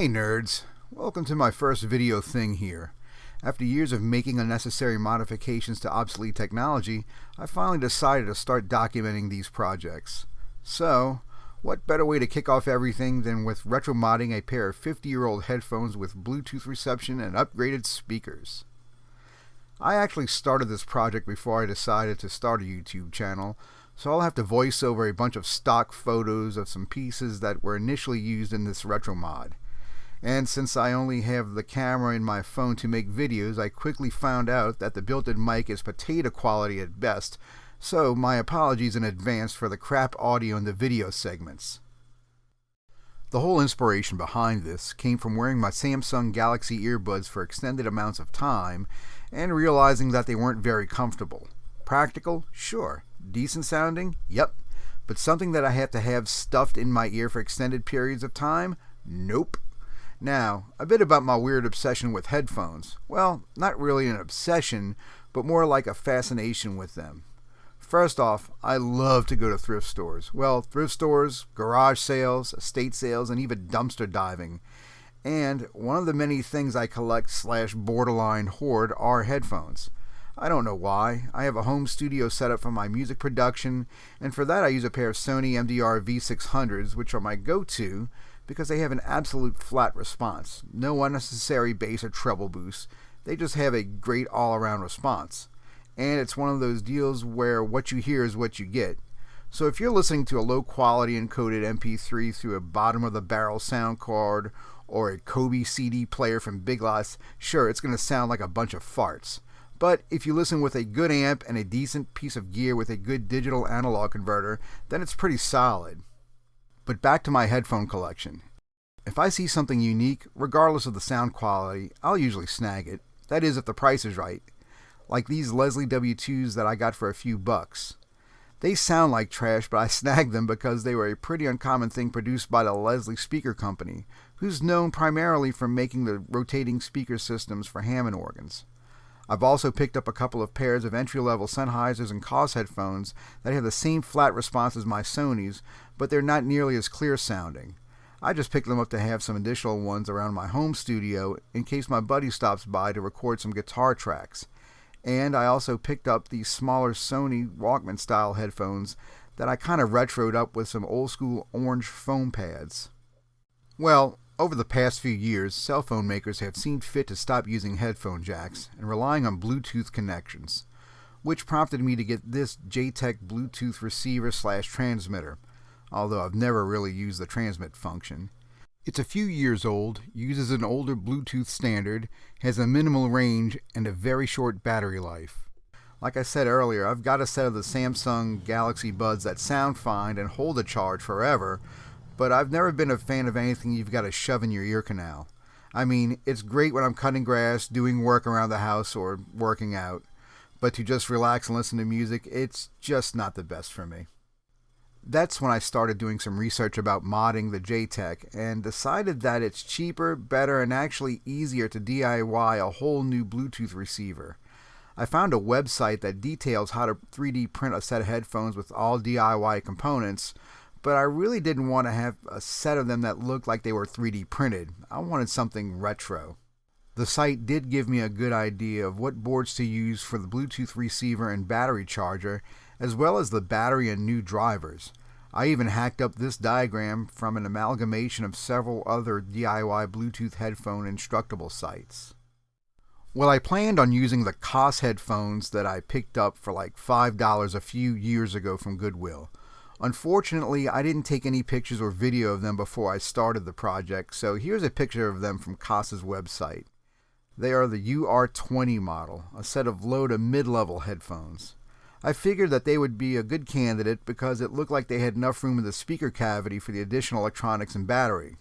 Hey nerds, welcome to my first video thing here. After years of making unnecessary modifications to obsolete technology, I finally decided to start documenting these projects. So, what better way to kick off everything than with retro-modding a pair of 50-year-old headphones with Bluetooth reception and upgraded speakers. I actually started this project before I decided to start a YouTube channel, so I'll have to voice over a bunch of stock photos of some pieces that were initially used in this retro mod. And since I only have the camera in my phone to make videos, I quickly found out that the built-in mic is potato quality at best, so my apologies in advance for the crap audio in the video segments. The whole inspiration behind this came from wearing my Samsung Galaxy earbuds for extended amounts of time and realizing that they weren't very comfortable. Practical? Sure. Decent sounding? Yep. But something that I have to have stuffed in my ear for extended periods of time? Nope. Now, a bit about my weird obsession with headphones. Well, not really an obsession, but more like a fascination with them. First off, I love to go to thrift stores. Well, thrift stores, garage sales, estate sales, and even dumpster diving. And one of the many things I collect / borderline hoard are headphones. I don't know why. I have a home studio set up for my music production, and for that I use a pair of Sony MDR V600s, which are my go-to because they have an absolute flat response. No unnecessary bass or treble boost. They just have a great all-around response. And it's one of those deals where what you hear is what you get. So if you're listening to a low-quality encoded MP3 through a bottom-of-the-barrel sound card or a Kobe CD player from Big Lots, sure, it's going to sound like a bunch of farts. But if you listen with a good amp and a decent piece of gear with a good digital analog converter, then it's pretty solid. But back to my headphone collection. If I see something unique, regardless of the sound quality, I'll usually snag it. That is, if the price is right. Like these Leslie W2s that I got for a few bucks. They sound like trash, but I snagged them because they were a pretty uncommon thing produced by the Leslie Speaker Company, who's known primarily for making the rotating speaker systems for Hammond organs. I've also picked up a couple of pairs of entry-level Sennheisers and Koss headphones that have the same flat response as my Sonys, but they're not nearly as clear sounding. I just picked them up to have some additional ones around my home studio in case my buddy stops by to record some guitar tracks. And I also picked up these smaller Sony Walkman style headphones that I kind of retroed up with some old school orange foam pads. Well, over the past few years, cell phone makers have seen fit to stop using headphone jacks and relying on Bluetooth connections, which prompted me to get this JTEC Bluetooth receiver / transmitter, although I've never really used the transmit function. It's a few years old, uses an older Bluetooth standard, has a minimal range, and a very short battery life. Like I said earlier, I've got a set of the Samsung Galaxy Buds that sound fine and hold a charge forever, but I've never been a fan of anything you've got to shove in your ear canal. I mean, it's great when I'm cutting grass, doing work around the house, or working out, but to just relax and listen to music, it's just not the best for me. That's when I started doing some research about modding the JTEC and decided that it's cheaper, better, and actually easier to DIY a whole new Bluetooth receiver. I found a website that details how to 3D print a set of headphones with all DIY components, but I really didn't want to have a set of them that looked like they were 3D printed. I wanted something retro. The site did give me a good idea of what boards to use for the Bluetooth receiver and battery charger, as well as the battery and new drivers. I even hacked up this diagram from an amalgamation of several other DIY Bluetooth headphone instructable sites. Well, I planned on using the Koss headphones that I picked up for like $5 a few years ago from Goodwill. Unfortunately, I didn't take any pictures or video of them before I started the project, so here's a picture of them from Koss's website. They are the UR20 model, a set of low to mid-level headphones. I figured that they would be a good candidate because it looked like they had enough room in the speaker cavity for the additional electronics and battery.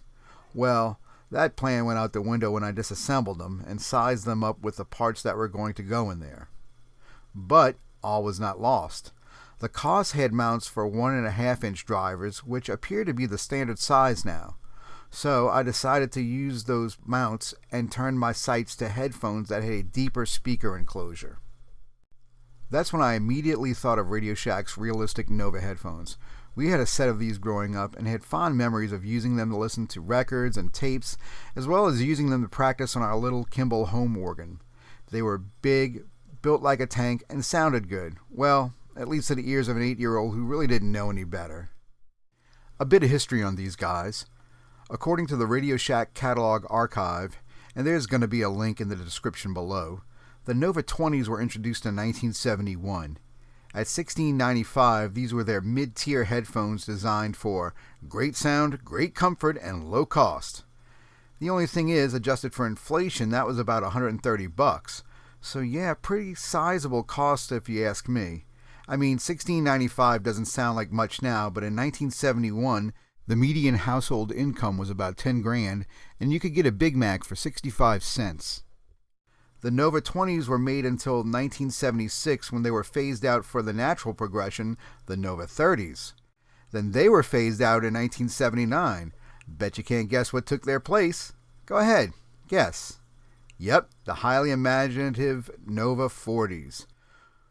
Well, that plan went out the window when I disassembled them and sized them up with the parts that were going to go in there. But all was not lost. The Koss had mounts for 1.5-inch drivers, which appear to be the standard size now. So I decided to use those mounts and turn my sights to headphones that had a deeper speaker enclosure. That's when I immediately thought of Radio Shack's realistic Nova headphones. We had a set of these growing up and had fond memories of using them to listen to records and tapes, as well as using them to practice on our little Kimball home organ. They were big, built like a tank, and sounded good. Well, at least to the ears of an 8-year-old who really didn't know any better. A bit of history on these guys. According to the Radio Shack catalog archive, and there's going to be a link in the description below, the Nova 20s were introduced in 1971. At $16.95, these were their mid-tier headphones designed for great sound, great comfort, and low cost. The only thing is, adjusted for inflation, that was about $130. So yeah, pretty sizable cost if you ask me. I mean, $16.95 doesn't sound like much now, but in 1971, the median household income was about $10,000, and you could get a Big Mac for 65 cents. The Nova 20s were made until 1976 when they were phased out for the natural progression, the Nova 30s. Then they were phased out in 1979. Bet you can't guess what took their place. Go ahead, guess. Yep, the highly imaginative Nova 40s.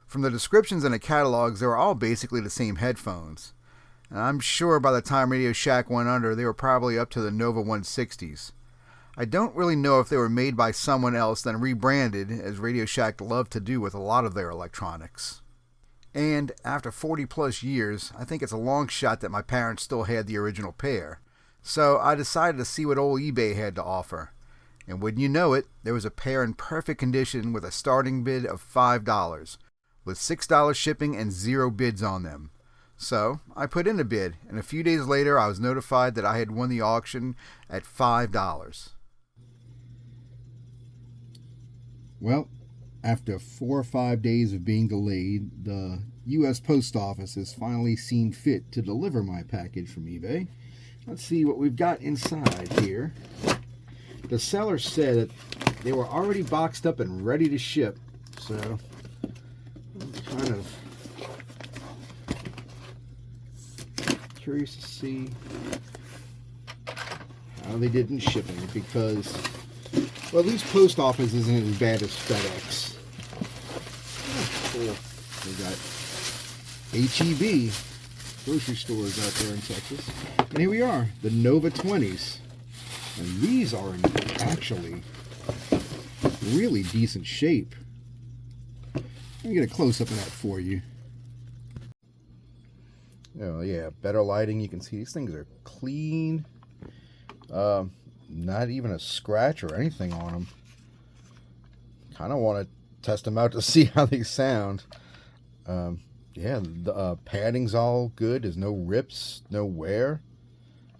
From the descriptions in the catalogs, they were all basically the same headphones. And I'm sure by the time Radio Shack went under, they were probably up to the Nova 160s. I don't really know if they were made by someone else then rebranded, as Radio Shack loved to do with a lot of their electronics. And after 40 plus years, I think it's a long shot that my parents still had the original pair. So I decided to see what old eBay had to offer. And wouldn't you know it, there was a pair in perfect condition with a starting bid of $5, with $6 shipping and 0 bids on them. So I put in a bid, and a few days later I was notified that I had won the auction at $5. Well, after 4 or 5 days of being delayed, the U.S. Post Office has finally seen fit to deliver my package from eBay. Let's see what we've got inside here. The seller said that they were already boxed up and ready to ship, so I'm kind of curious to see how they did in shipping, because, well, at least Post Office isn't as bad as FedEx. Oh, cool. We got H-E-B, grocery stores out there in Texas. And here we are, the Nova 20s. And these are in actually really decent shape. Let me get a close-up of that for you. Oh yeah, better lighting. You can see these things are clean. Not even a scratch or anything on them. Kind of want to test them out to see how they sound. Yeah, the padding's all good. There's no rips, no wear.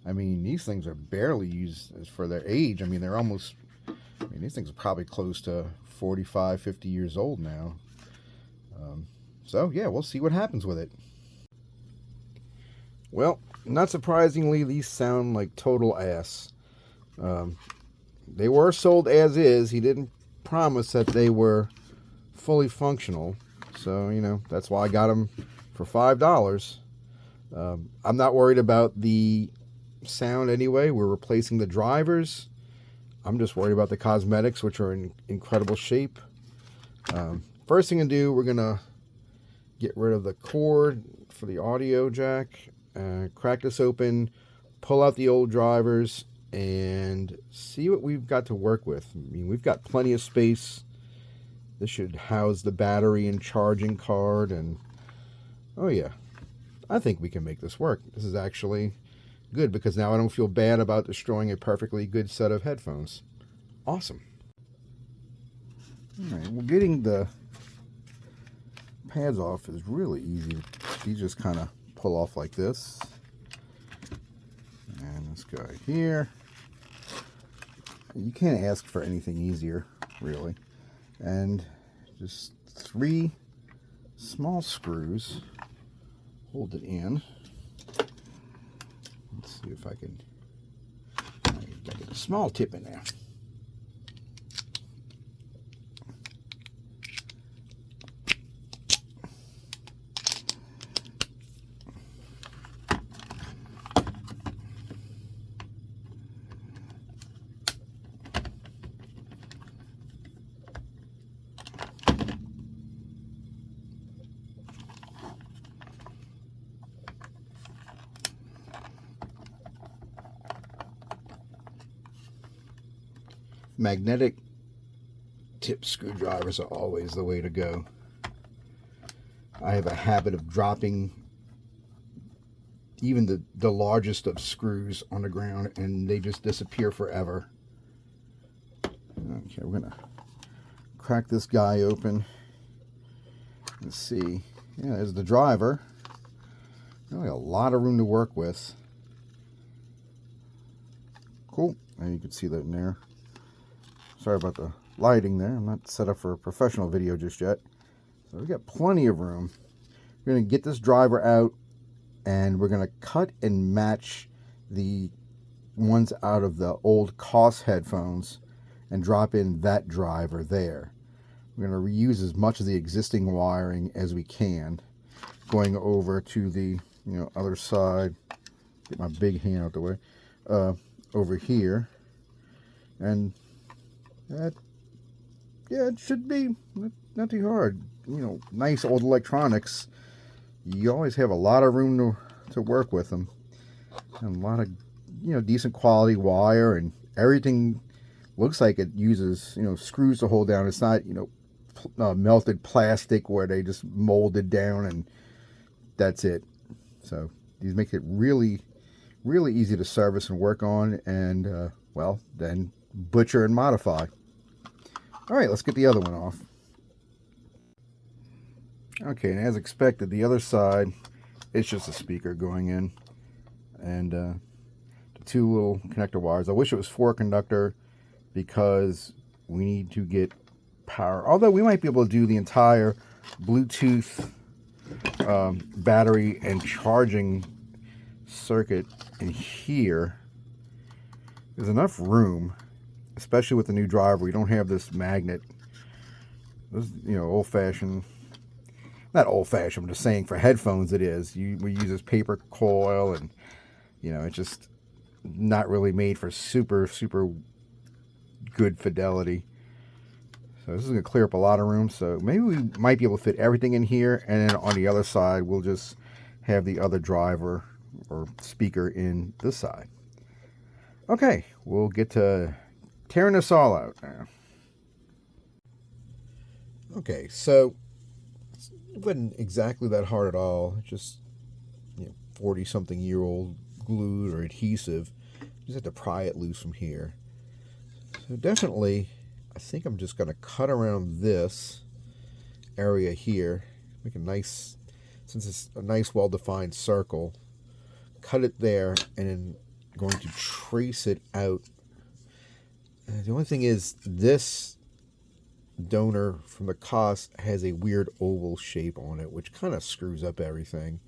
I mean, these things are barely used for their age. I mean, they're almost, I mean, these things are probably close to 45, 50 years old now. So, yeah, we'll see what happens with it. Well, not surprisingly, these sound like total ass. They were sold as is. He didn't promise that they were fully functional. So, you know, that's why I got them for $5. I'm not worried about the sound anyway. We're replacing the drivers. I'm just worried about the cosmetics, which are in incredible shape. First thing to do, we're going to get rid of the cord for the audio jack. Crack this open, pull out the old drivers, and see what we've got to work with. I mean, we've got plenty of space. This should house the battery and charging card, and oh yeah, I think we can make this work. This is actually good, because now I don't feel bad about destroying a perfectly good set of headphones. Awesome. Alright, well, getting the pads off is really easy. You just kind of pull off like this. And this guy here. You can't ask for anything easier, really. And just 3 small screws hold it in. Let's see if I can get a small tip in there. magnetic tip screwdrivers are always the way to go. I have a habit of dropping even the largest of screws on the ground, and they just disappear forever. Okay, we're gonna crack this guy open. Let's see. Yeah, there's the driver. Really a lot of room to work with. Cool. And you can see that in there. Sorry about the lighting there. I'm not set up for a professional video just yet. So we got plenty of room. We're going to get this driver out, and we're going to cut and match the ones out of the old COS headphones and drop in that driver there. We're going to reuse as much of the existing wiring as we can. Going over to the other side. Get my big hand out the way. Over here. And that, yeah, it should be not too hard. Nice old electronics. You always have a lot of room to work with them. And a lot of, decent quality wire, and everything looks like it uses, screws to hold down. It's not, melted plastic where they just molded down and that's it. So these make it really, really easy to service and work on, and well, then butcher and modify. All right, let's get the other one off. Okay, and as expected, the other side, it's just a speaker going in, and the two little connector wires. I wish it was 4-conductor because we need to get power. Although we might be able to do the entire Bluetooth battery and charging circuit in here. There's enough room, especially with the new driver. We don't have this magnet. This, old-fashioned. Not old-fashioned, I'm just saying for headphones it is. We use this paper coil, and it's just not really made for super good fidelity. So this is going to clear up a lot of room. So maybe we might be able to fit everything in here, and then on the other side we'll just have the other driver or speaker in this side. Okay, we'll get to tearing this all out now. Okay, so it wasn't exactly that hard at all. Just 40-something-year-old glue or adhesive. Just have to pry it loose from here. So definitely, I think I'm just going to cut around this area here. Make a nice, since it's a nice well-defined circle, cut it there, and then going to trace it out. The only thing is, this donor from the COS has a weird oval shape on it, which kind of screws up everything.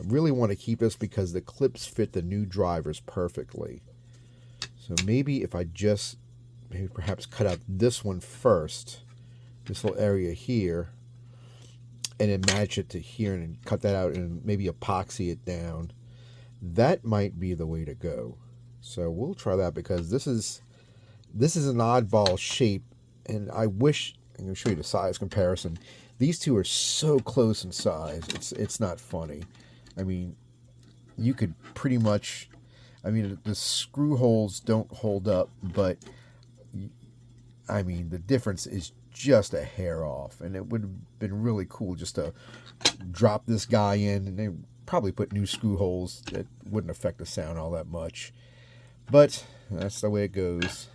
Really want to keep this because the clips fit the new drivers perfectly. So maybe if I just perhaps cut out this one first, this little area here, and then match it to here and cut that out and maybe epoxy it down. That might be the way to go. So we'll try that because this is an oddball shape, and I wish, I'm going to show you the size comparison. These two are so close in size. It's not funny. I mean, you could pretty much, the screw holes don't hold up, but I mean, the difference is just a hair off, and it would have been really cool just to drop this guy in, and they probably put new screw holes that wouldn't affect the sound all that much. But that's the way it goes.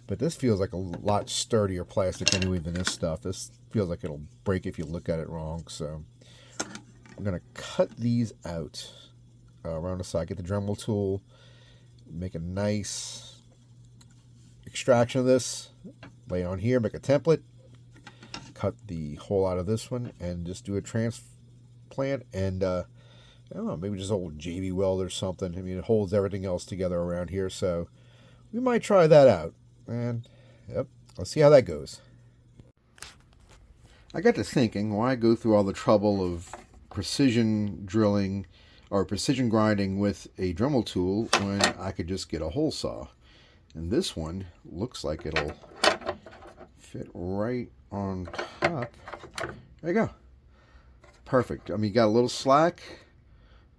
But this feels like a lot sturdier plastic anyway than this stuff. This feels like it'll break if you look at it wrong. So I'm going to cut these out around the side. Get the Dremel tool. Make a nice extraction of this. Lay it on here. Make a template. Cut the hole out of this one. And just do a transplant. And I don't know, maybe just old JB weld or something. I mean, it holds everything else together around here. So we might try that out. And, yep, let's see how that goes. I got to thinking, why go through all the trouble of precision drilling or precision grinding with a Dremel tool when I could just get a hole saw? And this one looks like it'll fit right on top. There you go. Perfect. I mean, you got a little slack,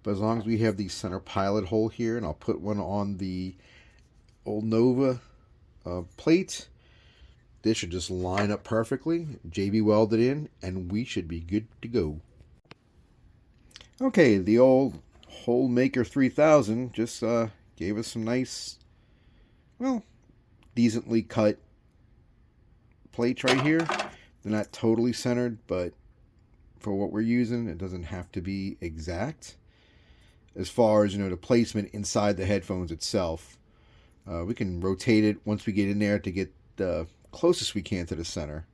but as long as we have the center pilot hole here, and I'll put one on the old Nova plate. This should just line up perfectly, JB welded in, and we should be good to go. Okay, the old Hole Maker 3000 just gave us some nice, well, decently cut plates right here. They're not totally centered, but for what we're using, it doesn't have to be exact. As far as, the placement inside the headphones itself, we can rotate it once we get in there to get the closest we can to the center.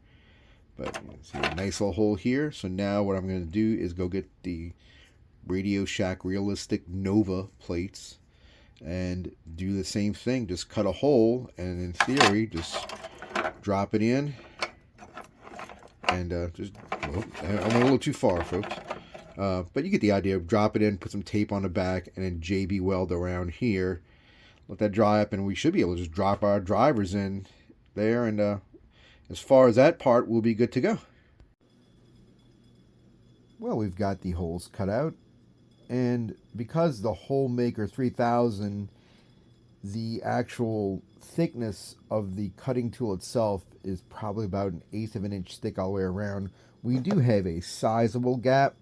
But see a nice little hole here. So now what I'm going to do is go get the Radio Shack Realistic Nova plates and do the same thing. Just cut a hole and in theory just drop it in. And well, I went a little too far, folks. But you get the idea. Drop it in, put some tape on the back, and then JB weld around here. Let that dry up, and we should be able to just drop our drivers in there. And as far as that part, we'll be good to go. Well, we've got the holes cut out. And because the Hole Maker 3000, the actual thickness of the cutting tool itself is probably about 1/8 of an inch thick all the way around. We do have a sizable gap.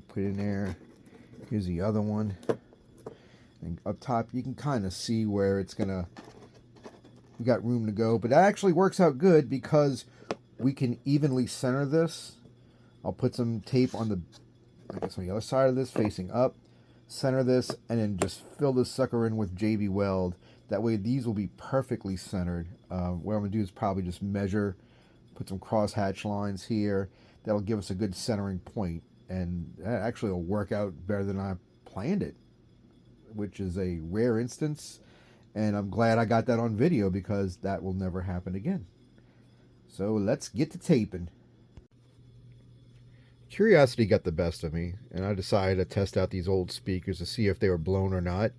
Put it in there. Here's the other one. And up top, you can kind of see where it's we got room to go. But that actually works out good because we can evenly center this. I'll put some tape on the other side of this, facing up. Center this, and then just fill this sucker in with JB Weld. That way these will be perfectly centered. What I'm going to do is probably just measure, put some cross hatch lines here. That'll give us a good centering point. And that actually will work out better than I planned it, which is a rare instance. And I'm glad I got that on video because that will never happen again. So let's get to taping. Curiosity got the best of me, and I decided to test out these old speakers to see if they were blown or not.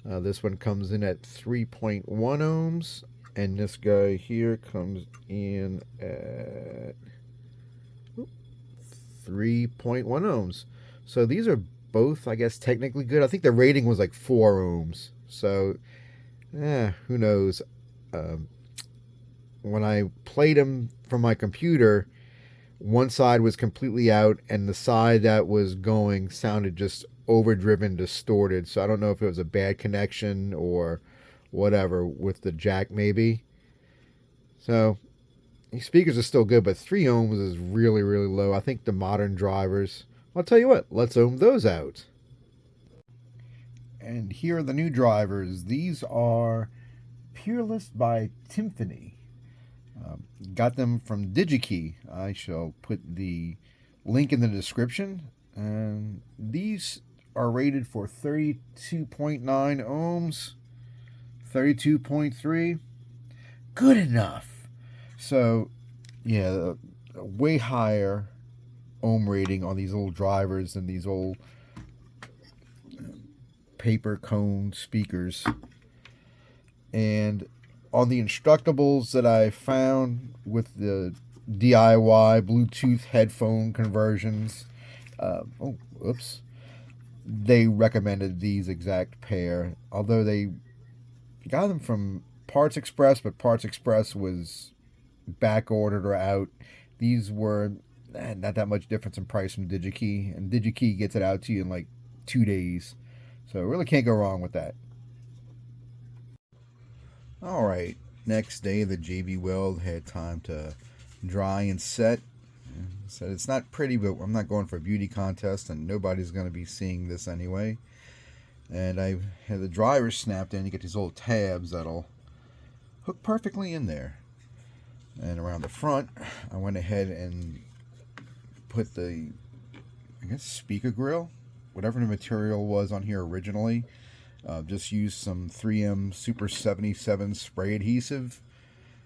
This one comes in at 3.1 ohms, and this guy here comes in at 3.1 ohms. So these are both, I guess, technically good. I think the rating was like 4 ohms. So, who knows? When I played them from my computer, one side was completely out, and the side that was going sounded just overdriven, distorted. So I don't know if it was a bad connection or whatever with the jack, maybe. So these speakers are still good, but 3 ohms is really, really low. I think the modern drivers, I'll tell you what, let's ohm those out. And here are the new drivers. These are Peerless by Timpani. Got them from DigiKey. I shall put the link in the description. And these are rated for 32.9 ohms, 32.3. Good enough. So, yeah, a way higher ohm rating on these old drivers than these old paper cone speakers. And on the Instructables that I found with the DIY Bluetooth headphone conversions, they recommended these exact pair. Although they got them from Parts Express, but Parts Express was back ordered or out. These were not that much difference in price from DigiKey, and DigiKey gets it out to you in like 2 days. So really can't go wrong with that. Alright, next day the JB Weld had time to dry and set. Said it's not pretty, but I'm not going for a beauty contest, and nobody's going to be seeing this anyway. And I had the drivers snapped in. You get these little tabs that'll hook perfectly in there. And around the front, I went ahead and put the, speaker grill, whatever the material was on here originally. Just used some 3M Super 77 spray adhesive,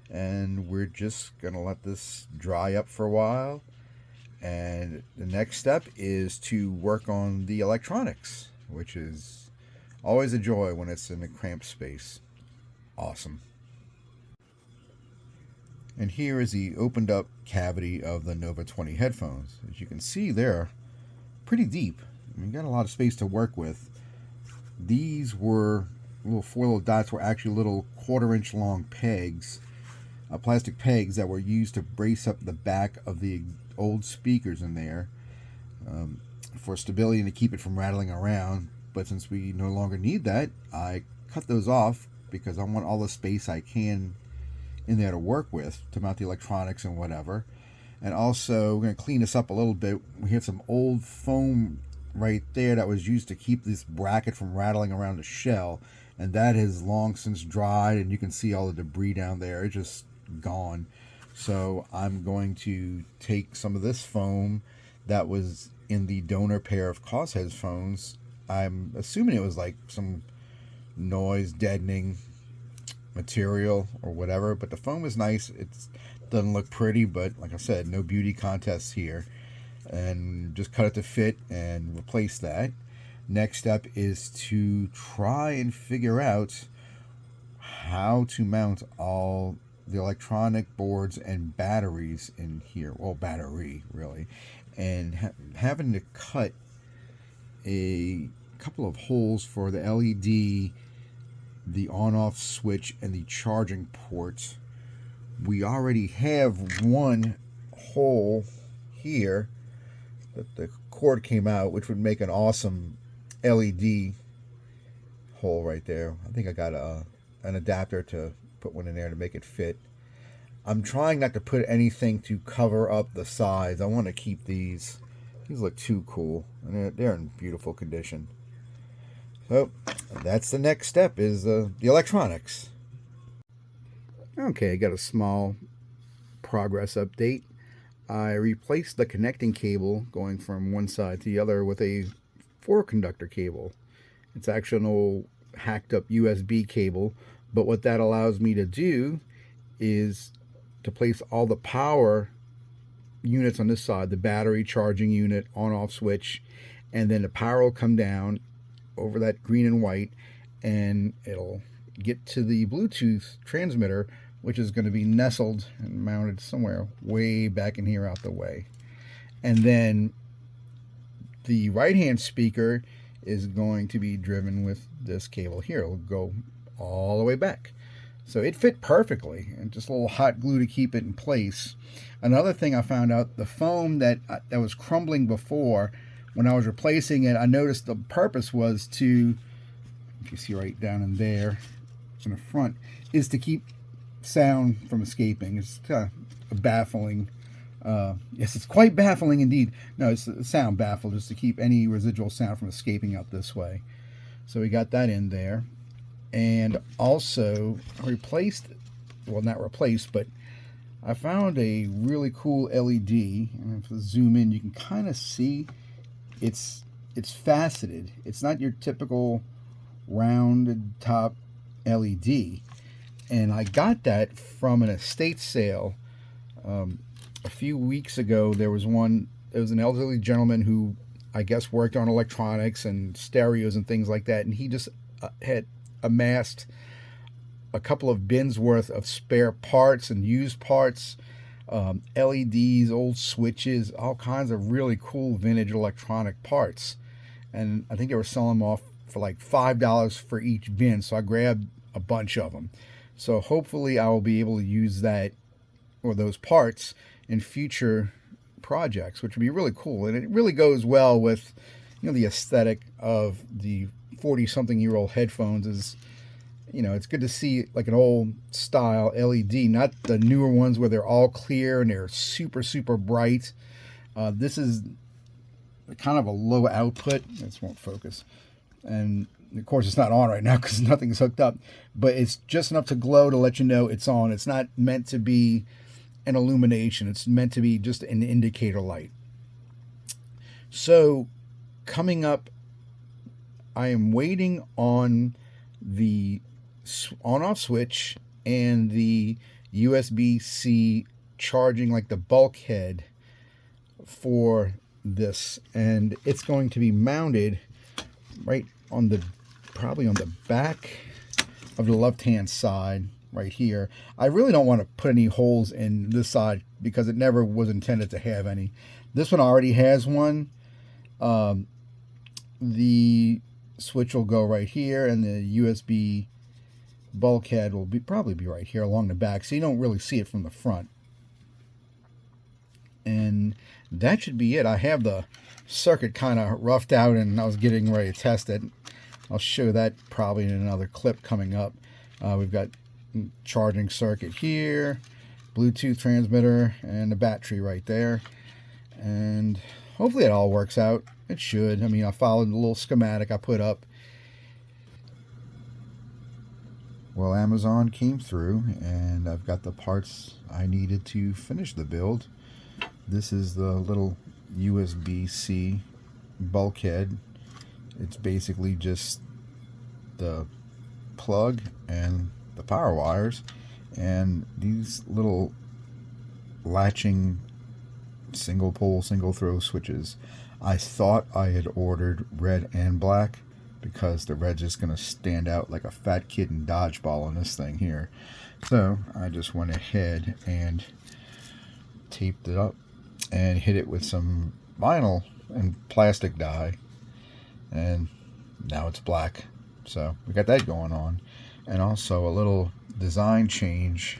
and we're just going to let this dry up for a while. And the next step is to work on the electronics, which is always a joy when it's in a cramped space. Awesome. And here is the opened up cavity of the Nova 20 headphones. As you can see, they're pretty deep. You got a lot of space to work with. These were four little dots were actually little 1/4 inch long pegs, plastic pegs that were used to brace up the back of the old speakers in there, for stability and to keep it from rattling around. But since we no longer need that, I cut those off because I want all the space I can in there to work with to mount the electronics and whatever. And also, we're going to clean this up a little bit. We have some old foam right there that was used to keep this bracket from rattling around the shell, and that has long since dried, and you can see all the debris down there. It's just gone. So I'm going to take some of this foam that was in the donor pair of Cause headphones. I'm assuming it was like some noise deadening material or whatever, but the foam is nice. It doesn't look pretty, but like I said, no beauty contests here. And just cut it to fit and replace that. Next step is to try and figure out how to mount all the electronic boards and batteries in here. Well, battery really, and having to cut a couple of holes for the LED, the on-off switch, and the charging port. We already have one hole here that the cord came out, which would make an awesome LED hole right there. I think I got an adapter to put one in there to make it fit. I'm trying not to put anything to cover up the sides. I want to keep these. These look too cool, and they're in beautiful condition. So that's the next step, is the electronics. Okay, I got a small progress update. I replaced the connecting cable going from one side to the other with a 4-conductor cable. It's actually an old hacked up USB cable, but what that allows me to do is to place all the power units on this side, the battery, charging unit, on-off switch, and then the power will come down over that green and white, and it'll get to the Bluetooth transmitter, which is going to be nestled and mounted somewhere way back in here out the way. And then the right-hand speaker is going to be driven with this cable here. It'll go all the way back. So it fit perfectly, and just a little hot glue to keep it in place. Another thing I found out, the foam that was crumbling before, when I was replacing it, I noticed the purpose was to, if you see right down in there in the front, is to keep sound from escaping. It's kind of baffling. Yes, it's quite baffling indeed. No, it's a sound baffle, just to keep any residual sound from escaping out this way. So we got that in there. And also replaced, well, not replaced, but I found a really cool LED. And if I zoom in, you can kind of see it's faceted. It's not your typical rounded top LED. And I got that from an estate sale. A few weeks ago, there was one. It was an elderly gentleman who I guess worked on electronics and stereos and things like that, and he just had amassed a couple of bins worth of spare parts and used parts, LEDs, old switches, all kinds of really cool vintage electronic parts. And I think they were selling them off for like $5 for each bin, so I grabbed a bunch of them. So hopefully I will be able to use that, or those parts, in future projects, which would be really cool. And it really goes well with, you know, the aesthetic of the 40-something-year-old headphones. Is, you know, it's good to see like an old style LED, not the newer ones where they're all clear and they're super, super bright. This is kind of a low output. This won't focus. And of course it's not on right now because nothing's hooked up, but it's just enough to glow to let you know it's on. It's not meant to be an illumination. It's meant to be just an indicator light. So coming up, I am waiting on the on-off switch and the USB-C charging, like the bulkhead for this, and it's going to be mounted right on the, probably on the back of the left-hand side right here. I really don't want to put any holes in this side because it never was intended to have any. This one already has one. The switch will go right here, and the USB bulkhead will probably be right here along the back, so you don't really see it from the front. And that should be it. I have the circuit kind of roughed out, and I was getting ready to test it. I'll show that probably in another clip coming up. We've got charging circuit here, Bluetooth transmitter, and the battery right there. And hopefully it all works out. It should. I mean, I followed the little schematic I put up. Well, Amazon came through, and I've got the parts I needed to finish the build. This is the little USB-C bulkhead. It's basically just the plug and the power wires, and these little latching single pole, single throw switches. I thought I had ordered red and black because the red's just going to stand out like a fat kid in dodgeball on this thing here. So I just went ahead and taped it up and hit it with some vinyl and plastic dye, and now it's black. So we got that going on. And also a little design change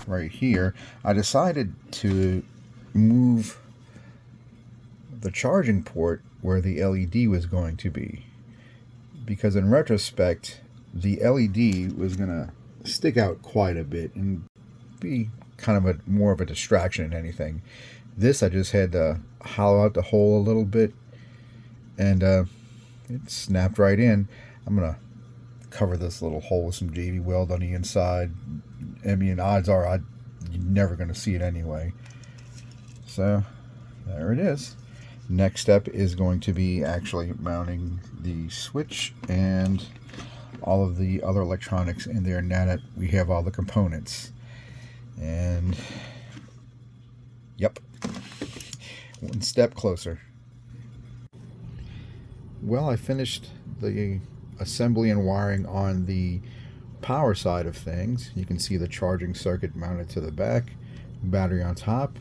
right here. I decided to move the charging port where the LED was going to be, because in retrospect the LED was going to stick out quite a bit and be kind of more of a distraction than anything. This, I just had to hollow out the hole a little bit, and it snapped right in. I'm going to cover this little hole with some JV weld on the inside. I mean, odds are you're never going to see it anyway. So there it is. Next step is going to be actually mounting the switch and all of the other electronics in there, now that we have all the components. And yep, one step closer. Well, I finished the assembly and wiring on the power side of things. You can see the charging circuit mounted to the back, battery on top.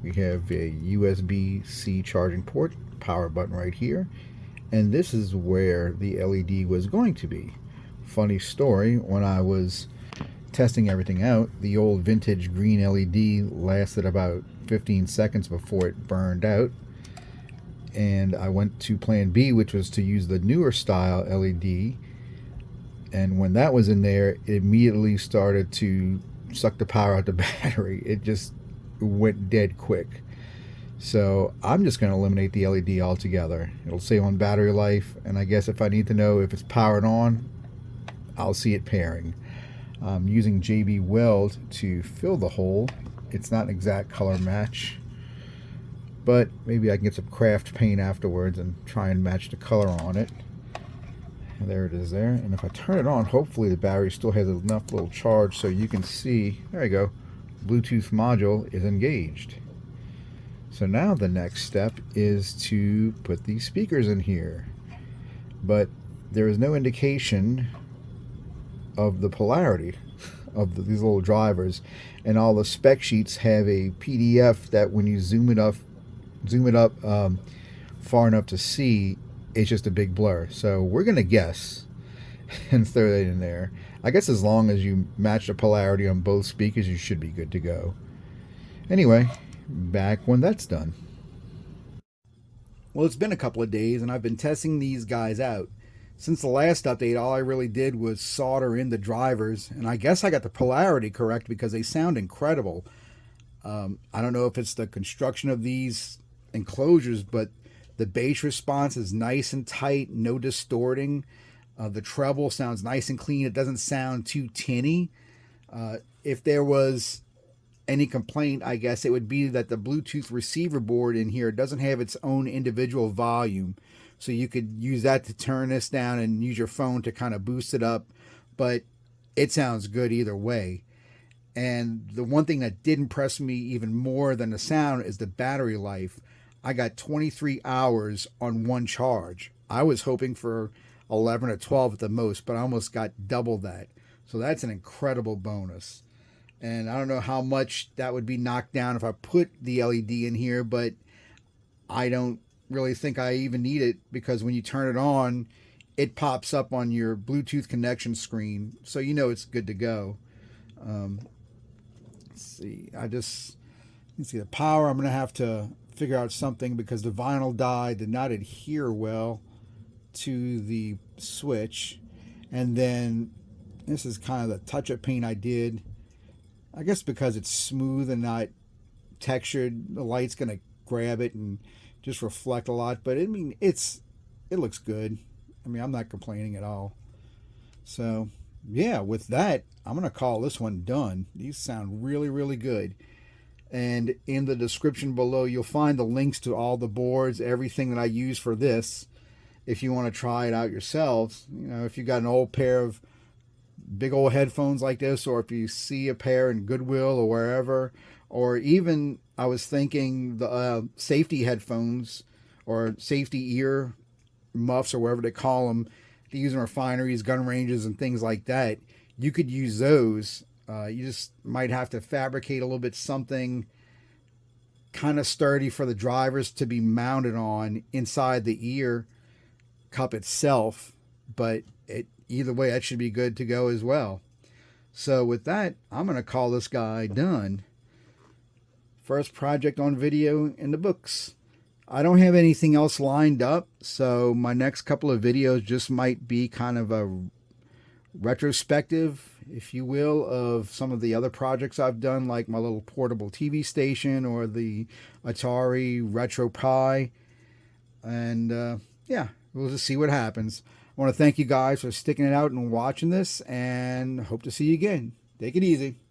We have a USB-C charging port, power button right here, and this is where the LED was going to be. Funny story, when I was testing everything out, the old vintage green LED lasted about 15 seconds before it burned out, and I went to plan B, which was to use the newer style LED, and when that was in there, it immediately started to suck the power out the battery. It just went dead quick. So I'm just going to eliminate the LED altogether. It'll save on battery life, and I guess if I need to know if it's powered on, I'll see it pairing. I'm using JB Weld to fill the hole. It's not an exact color match, but maybe I can get some craft paint afterwards and try and match the color on it. And there it is there. And if I turn it on, hopefully the battery still has enough little charge so you can see, there you go, Bluetooth module is engaged. So now the next step is to put these speakers in here, but there is no indication of the polarity of these little drivers, and all the spec sheets have a PDF that when you zoom it up far enough to see, it's just a big blur. So we're gonna guess and throw that in there. I guess as long as you match the polarity on both speakers, you should be good to go. Anyway, back when that's done. Well, it's been a couple of days and I've been testing these guys out. Since the last update, all I really did was solder in the drivers, and I guess I got the polarity correct because they sound incredible. I don't know if it's the construction of these enclosures, but the bass response is nice and tight, no distorting. The treble sounds nice and clean. It doesn't sound too tinny. If there was any complaint, I guess it would be that the Bluetooth receiver board in here doesn't have its own individual volume. So you could use that to turn this down and use your phone to kind of boost it up. But it sounds good either way. And the one thing that did impress me even more than the sound is the battery life. I got 23 hours on one charge. I was hoping for 11 or 12 at the most, but I almost got double that. So that's an incredible bonus. And I don't know how much that would be knocked down if I put the LED in here, but I don't really think I even need it, because when you turn it on, it pops up on your Bluetooth connection screen, so you know it's good to go. Um, let's see, you can see the power. I'm going to have to figure out something because the vinyl die did not adhere well to the switch. And then this is kind of the touch-up paint I did. I guess because it's smooth and not textured, the light's going to grab it and just reflect a lot. But I mean, it looks good. I mean, I'm not complaining at all. So yeah, with that, I'm going to call this one done. These sound really, really good. And in the description below, you'll find the links to all the boards, everything that I use for this. If you want to try it out yourselves, you know, if you got an old pair of big old headphones like this, or if you see a pair in Goodwill or wherever, or even I was thinking the safety headphones or safety ear muffs or whatever they call them, they use in refineries, gun ranges, and things like that. You could use those. You just might have to fabricate a little bit something kind of sturdy for the drivers to be mounted on inside the ear cup itself. But either way, that should be good to go as well. So with that, I'm going to call this guy done. First project on video in the books. I don't have anything else lined up, so my next couple of videos just might be kind of a retrospective, if you will, of some of the other projects I've done, like my little portable TV station or the Atari Retro Pi. And yeah, we'll just see what happens. I want to thank you guys for sticking it out and watching this, and hope to see you again. Take it easy.